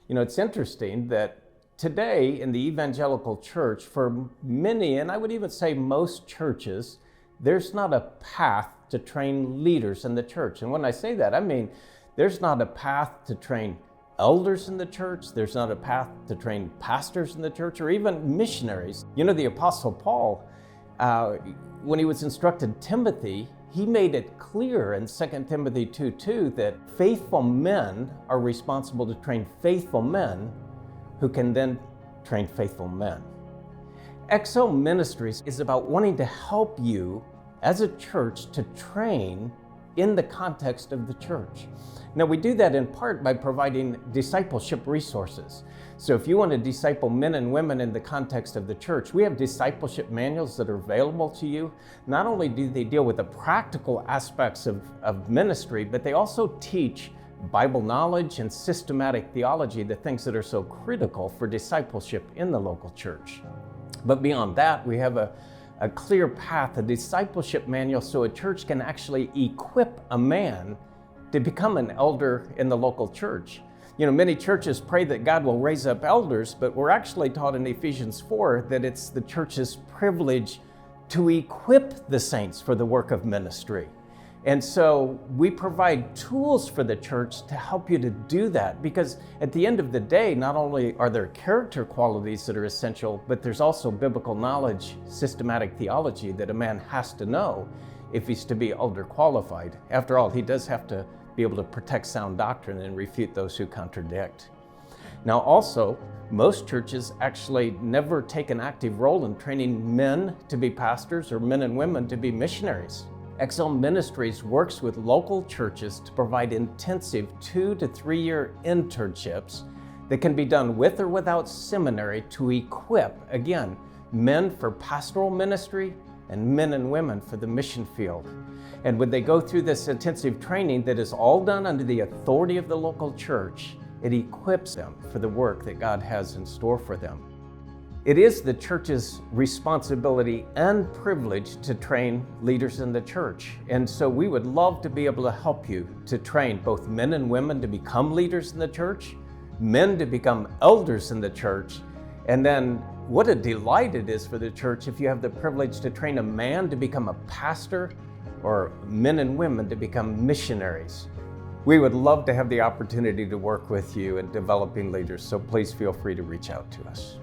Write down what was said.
You know, it's interesting that today in the evangelical church, for many, and I would even say most churches, there's not a path to train leaders in the church. And when I say that, I mean, there's not a path to train elders in the church. There's not a path to train pastors in the church or even missionaries. You know, the Apostle Paul, when he was instructed Timothy, he made it clear in 2 Timothy 2:2 that faithful men are responsible to train faithful men who can then train faithful men. XL Ministries is about wanting to help you as a church to train in the context of the church. Now, we do that in part by providing discipleship resources. So if you want to disciple men and women in the context of the church, we have discipleship manuals that are available to you. Not only do they deal with the practical aspects of ministry, but they also teach Bible knowledge and systematic theology, the things that are so critical for discipleship in the local church. But beyond that, we have a clear path, a discipleship manual, so a church can actually equip a man to become an elder in the local church. You know, many churches pray that God will raise up elders, but we're actually taught in Ephesians 4 that it's the church's privilege to equip the saints for the work of ministry. And so we provide tools for the church to help you to do that, because at the end of the day, not only are there character qualities that are essential, but there's also biblical knowledge, systematic theology that a man has to know if he's to be elder qualified. After all, he does have to be able to protect sound doctrine and refute those who contradict. Now also, most churches actually never take an active role in training men to be pastors or men and women to be missionaries. XL Ministries works with local churches to provide intensive 2 to 3 year internships that can be done with or without seminary to equip, again, men for pastoral ministry and men and women for the mission field. And when they go through this intensive training that is all done under the authority of the local church, it equips them for the work that God has in store for them. It is the church's responsibility and privilege to train leaders in the church. And so we would love to be able to help you to train both men and women to become leaders in the church, men to become elders in the church, and then what a delight it is for the church if you have the privilege to train a man to become a pastor or men and women to become missionaries. We would love to have the opportunity to work with you in developing leaders, so please feel free to reach out to us.